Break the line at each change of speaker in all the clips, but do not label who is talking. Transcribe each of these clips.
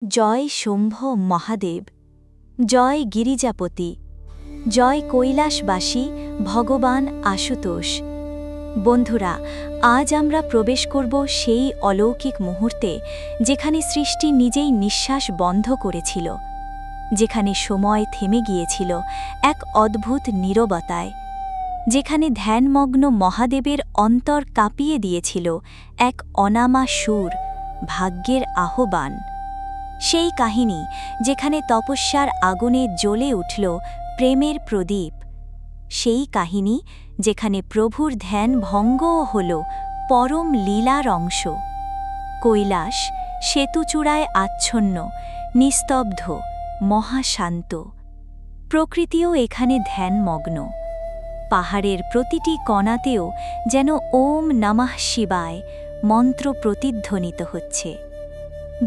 জয় শম্ভ মহাদেব, জয় গিরিজাপতি, জয় কৈলাসবাসী ভগবান আশুতোষ। বন্ধুরা, আজ আমরা প্রবেশ করব সেই অলৌকিক মুহূর্তে যেখানে সৃষ্টি নিজেই নিঃশ্বাস বন্ধ করেছিল, যেখানে সময় থেমে গিয়েছিল এক অদ্ভুত নীরবতায়, যেখানে ধ্যানমগ্ন মহাদেবের অন্তর কাঁপিয়ে দিয়েছিল এক অনামা সুর, ভাগ্যের আহ্বান। সেই কাহিনী যেখানে তপস্যার আগুনে জ্বলে উঠল প্রেমের প্রদীপ, সেই কাহিনী যেখানে প্রভুর ধ্যান ভঙ্গও হল পরম লীলার অংশ। কৈলাস সেতুচূড়ায় আচ্ছন্ন, নিস্তব্ধ, মহাশান্ত। প্রকৃতিও এখানে ধ্যানমগ্ন। পাহাড়ের প্রতিটি কণাতেও যেন ওম নমঃ শিবায় মন্ত্র প্রতিধ্বনিত হচ্ছে।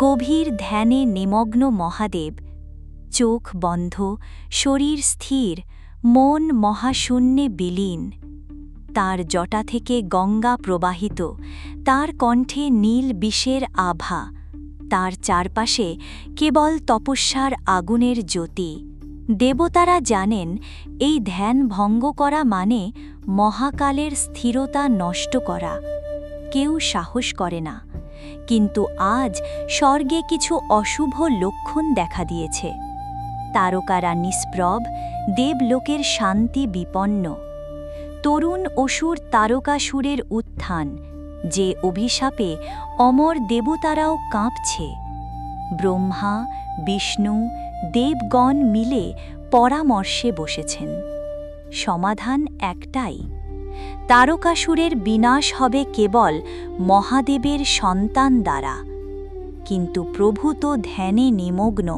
গভীর ধ্যানে নিমগ্ন মহাদেব, চোখ বন্ধ, শরীর স্থির, মন মহাশূন্যে বিলীন। তার জটা থেকে গঙ্গা প্রবাহিত, তার কণ্ঠে নীল বিষের আভা, তার চারপাশে কেবল তপস্যার আগুনের জ্যোতি। দেবতারা জানেন এই ধ্যান ভঙ্গ করা মানে মহাকালের স্থিরতা নষ্ট করা। কেউ সাহস করে না, কিন্তু আজ স্বর্গে কিছু অশুভ লক্ষণ দেখা দিয়েছে। তারকারা নিষ্প্রভ, দেবলোকের শান্তি বিপন্ন। তরুণ অসুর তারকাসুরের উত্থান, যে অভিশাপে অমর দেবতারাও কাঁপছে। ব্রহ্মা, বিষ্ণু, দেবগণ মিলে পরামর্শে বসেছেন। সমাধান একটাই, তারকাসুরের বিনাশ হবে কেবল মহাদেবের সন্তান দ্বারা। কিন্তু প্রভু তো ধ্যানে নিমগ্ন,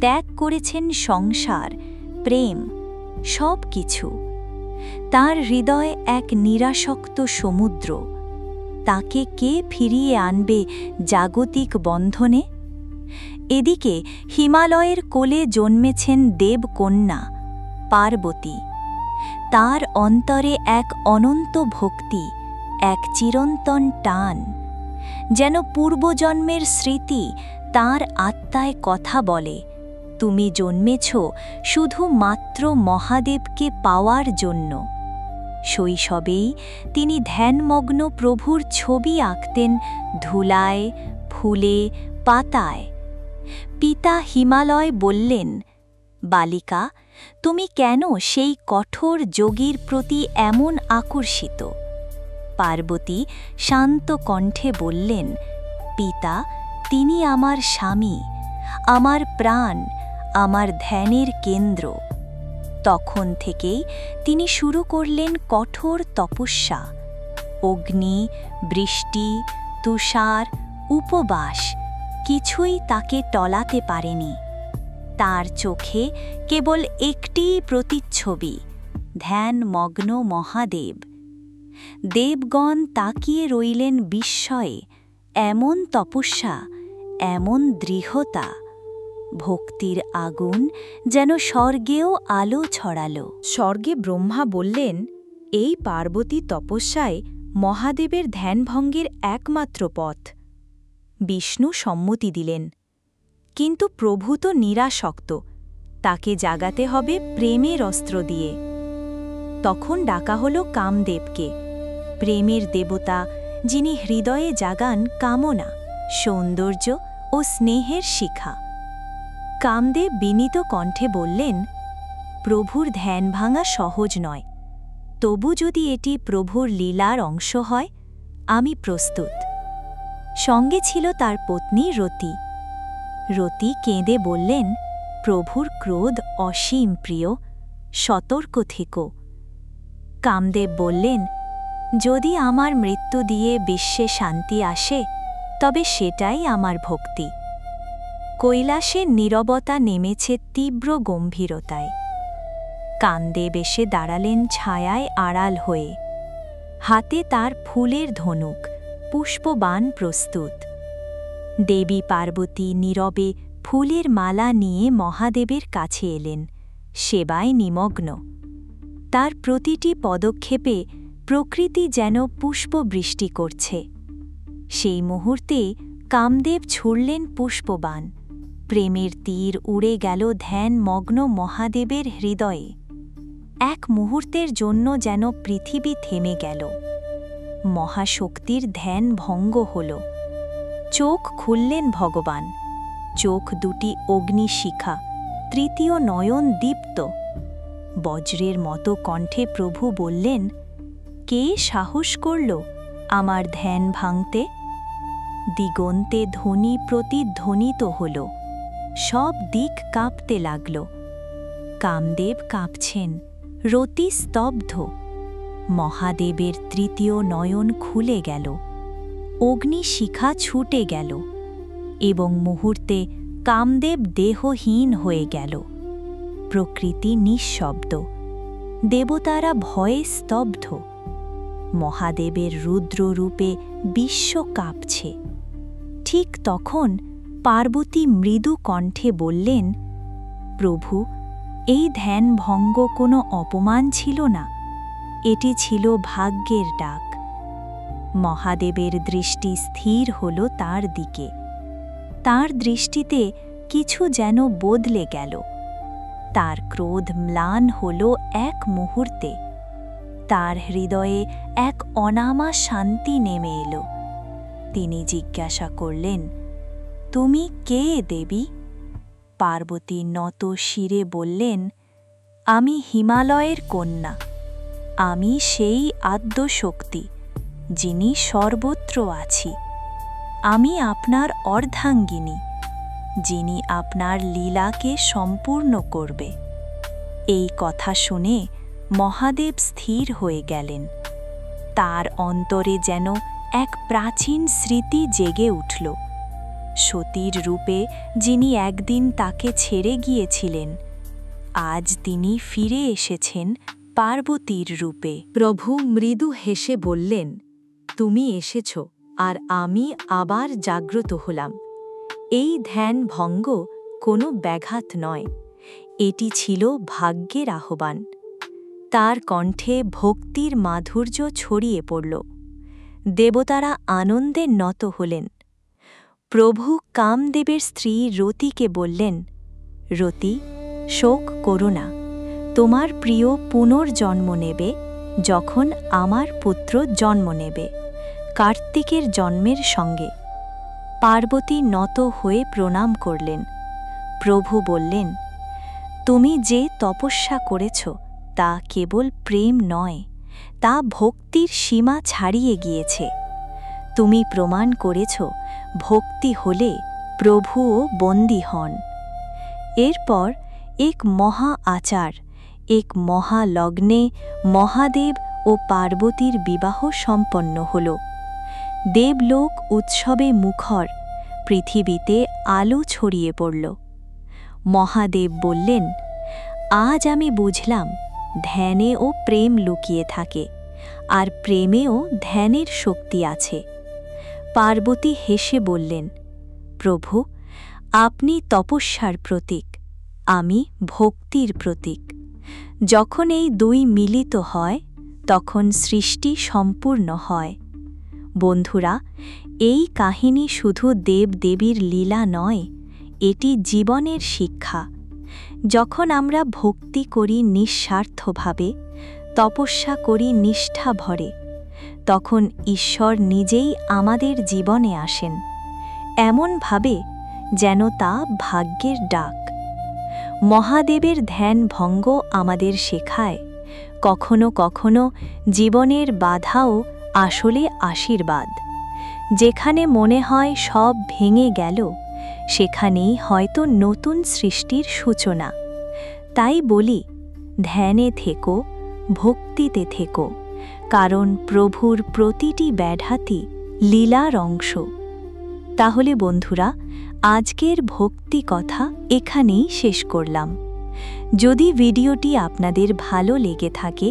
ত্যাগ করেছেন সংসার, প্রেম, সব কিছু। তাঁর হৃদয় এক নিরাসক্ত সমুদ্র। তাকে কে ফিরিয়ে আনবে জাগতিক বন্ধনে? এদিকে হিমালয়ের কোলে জন্মেছেন দেবকন্যা পার্বতী। তার অন্তরে এক অনন্ত ভক্তি, এক চিরন্তন টান। যেন পূর্বজন্মের স্মৃতি তাঁর আত্মায় কথা বলে, তুমি জন্মেছ শুধু মাত্র মহাদেবকে পাওয়ার জন্য। শৈশবেই তিনি ধ্যানমগ্ন প্রভুর ছবি আঁকতেন ধুলায়, ফুলে, পাতায়। পিতা হিমালয় বললেন, বালিকা, তুমি কেন সেই কঠোর যোগীর প্রতি এমন আকর্ষিত? পার্বতী শান্ত কণ্ঠে বললেন, পিতা, তিনি আমার স্বামী, আমার প্রাণ, আমার ধ্যানের কেন্দ্র। তখন থেকেই তিনি শুরু করলেন কঠোর তপস্যা। অগ্নি, বৃষ্টি, তুষার, উপবাস কিছুই তাকে টলাতে পারেনি। তার চোখে কেবল একটিই প্রতিচ্ছবি, ধ্যানমগ্ন মহাদেব। দেবগণ তাকিয়ে রইলেন বিস্ময়ে। এমন তপস্যা, এমন দৃঢ়তা। ভক্তির আগুন যেন স্বর্গেও আলো ছড়ালো।
স্বর্গে ব্রহ্মা বললেন, এই পার্বতী তপস্যায় মহাদেবের ধ্যানভঙ্গের একমাত্র পথ। বিষ্ণু সম্মতি দিলেন, কিন্তু প্রভু তো নিরাসক্ত, তাকে জাগাতে হবে প্রেমের অস্ত্র দিয়ে। তখন ডাকা হল কামদেবকে, প্রেমের দেবতা, যিনি হৃদয়ে জাগান কামনা, সৌন্দর্য ও স্নেহের শিখা। কামদেব বিনীত কণ্ঠে বললেন, প্রভুর ধ্যান ভাঙা সহজ নয়, তবু যদি এটি প্রভুর লীলার অংশ হয়, আমি প্রস্তুত। সঙ্গে ছিল তার পত্নী রতি। রতি কেঁদে বললেন, প্রভুর ক্রোধ অসীম প্রিয়, সতর্ক থেকো। কামদেব বললেন, যদি আমার মৃত্যু দিয়ে বিশ্বে শান্তি আসে, তবে সেটাই আমার ভক্তি। কৈলাসের নীরবতা নেমেছে তীব্র গম্ভীরতায়। কামদেব এসে দাঁড়ালেন ছায়ায় আড়াল হয়ে। হাতে তার ফুলের ধনুক, পুষ্পবাণ প্রস্তুত। দেবী পার্বতী নীরবে ফুলের মালা নিয়ে মহাদেবের কাছে এলেন, সেবায় নিমগ্ন। তার প্রতিটি পদক্ষেপে প্রকৃতি যেন পুষ্পবৃষ্টি করছে। সেই মুহূর্তে কামদেব ছুড়লেন পুষ্পবাণ,
প্রেমের তীর উড়ে গেল ধ্যানমগ্ন মহাদেবের হৃদয়ে। এক মুহূর্তের জন্য যেন পৃথিবী থেমে গেল। মহাশক্তির ধ্যান ভঙ্গ হল। চোখ খুললেন ভগবান। চোখ দুটি অগ্নিশিখা, তৃতীয় নয়ন দীপ্ত। বজ্রের মতো কণ্ঠে প্রভু বললেন, কে সাহস করল আমার ধ্যান ভাঙতে? দিগন্তে ধ্বনি প্রতিধ্বনিত হল। সব দিক কাঁপতে লাগল। কামদেব কাঁপছেন, রতি স্তব্ধ। মহাদেবের তৃতীয় নয়ন খুলে গেল। অগ্নিশিখা ছুটে গেল এবং মুহূর্তে কামদেব দেহহীন হয়ে গেল। প্রকৃতি নিঃশব্দ। দেবতারা ভয়ে স্তব্ধ। মহাদেবের রুদ্ররূপে বিশ্ব কাঁপছে। ঠিক তখন পার্বতী মৃদু কণ্ঠে বললেন, প্রভু, এই ধ্যানভঙ্গ কোনো অপমান ছিল না, এটি ছিল ভাগ্যের ডাক। মহাদেবের দৃষ্টি স্থির হল তার দিকে। তার দৃষ্টিতে কিছু যেন বদলে গেল। তার ক্রোধ ম্লান হল এক মুহূর্তে। তার হৃদয়ে এক অনামা শান্তি নেমে এলো। তিনি জিজ্ঞাসা করলেন, তুমি কে দেবী? পার্বতী নত শিরে বললেন, আমি হিমালয়ের কন্যা। আমি সেই আদ্যশক্তি, যিনি সর্বত্র আছি। আমি আপনার অর্ধাঙ্গিনী, যিনি আপনার লীলাকে সম্পূর্ণ করবে। এই কথা শুনে মহাদেব স্থির হয়ে গেলেন। তার অন্তরে যেন এক প্রাচীন স্মৃতি জেগে উঠল। সতীর রূপে যিনি একদিন তাকে ছেড়ে গিয়েছিলেন, আজ তিনি ফিরে এসেছেন পার্বতীর রূপে। প্রভু মৃদু হেসে বললেন, তুমি এসেছ, আর আমি আবার জাগ্রত হলাম। এই ধ্যান ভঙ্গ কোনো ব্যাঘাত নয়, এটি ছিল ভাগ্যের আহ্বান। তার কণ্ঠে ভক্তির মাধুর্য ছড়িয়ে পড়ল। দেবতারা আনন্দে নত হলেন। প্রভু কামদেবের স্ত্রী রতিকে বললেন, রতি, শোক করো না। তোমার প্রিয় পুনর্জন্ম নেবে যখন আমার পুত্র জন্ম নেবে, কার্তিকের জন্মের সঙ্গে। পার্বতী নত হয়ে প্রণাম করলেন। প্রভু বললেন, তুমি যে তপস্যা করেছ তা কেবল প্রেম নয়, তা ভক্তির সীমা ছাড়িয়ে গিয়েছে। তুমি প্রমাণ করেছ ভক্তি হলে প্রভুও বন্দী হন। এরপর এক মহা আচার, এক মহালগ্নে মহাদেব ও পার্বতীর বিবাহ সম্পন্ন হল। দেবলোক উৎসবে মুখর, পৃথিবীতে আলো ছড়িয়ে পড়ল। মহাদেব বললেন, আজ আমি বুঝলাম ধ্যানে ও প্রেম লুকিয়ে থাকে, আর প্রেমেও ধ্যানের শক্তি আছে। পার্বতী হেসে বললেন, প্রভু, আপনি তপস্যার প্রতীক, আমি ভক্তির প্রতীক। যখন এই দুই মিলিত হয়, তখন সৃষ্টি সম্পূর্ণ হয়। বন্ধুরা, এই কাহিনী শুধু দেবদেবীর লীলা নয়, এটি জীবনের শিক্ষা। যখন আমরা ভক্তি করি নিঃস্বার্থভাবে, তপস্যা করি নিষ্ঠা ভরে, তখন ঈশ্বর নিজেই আমাদের জীবনে আসেন, এমনভাবে যেন তা ভাগ্যের ডাক। মহাদেবের ধ্যান ভঙ্গ আমাদের শেখায়, কখনো কখনো জীবনের বাধাও আসলে আশীর্বাদ। যেখানে মনে হয় সব ভেঙে গেল, সেখানেই হয়তো নতুন সৃষ্টির সূচনা। তাই বলি, ধ্যানে থেকো, ভক্তিতে থেকো, কারণ প্রভুর প্রতিটি ব্যাঘাতই লীলার অংশ। তাহলে বন্ধুরা, আজকের ভক্তি কথা এখানেই শেষ করলাম। যদি ভিডিওটি আপনাদের ভালো লেগে থাকে,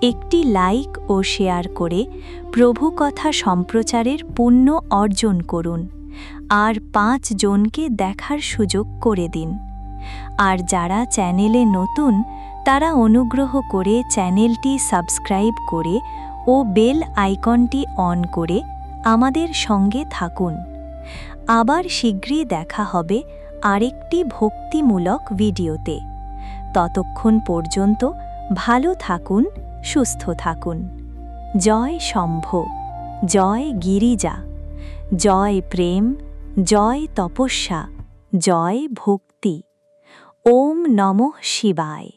একটি লাইক ও শেয়ার করে প্রভু কথা সম্প্রচারের পুণ্য অর্জন করুন, আর 5 জনকে দেখার সুযোগ করে দিন। আর যারা চ্যানেলে নতুন, তারা অনুগ্রহ করে চ্যানেলটি সাবস্ক্রাইব করে ও বেল আইকনটি অন করে আমাদের সঙ্গে থাকুন। আবার শীঘ্রই দেখা হবে আরেকটি ভক্তিমূলক ভিডিওতে। ততক্ষণ পর্যন্ত ভালো থাকুন, সুস্থ থাকুন। জয় শম্ভ, জয় গিরিজা, জয় প্রেম, জয় তপস্যা, জয় ভক্তি। ওম নমঃ শিবায়।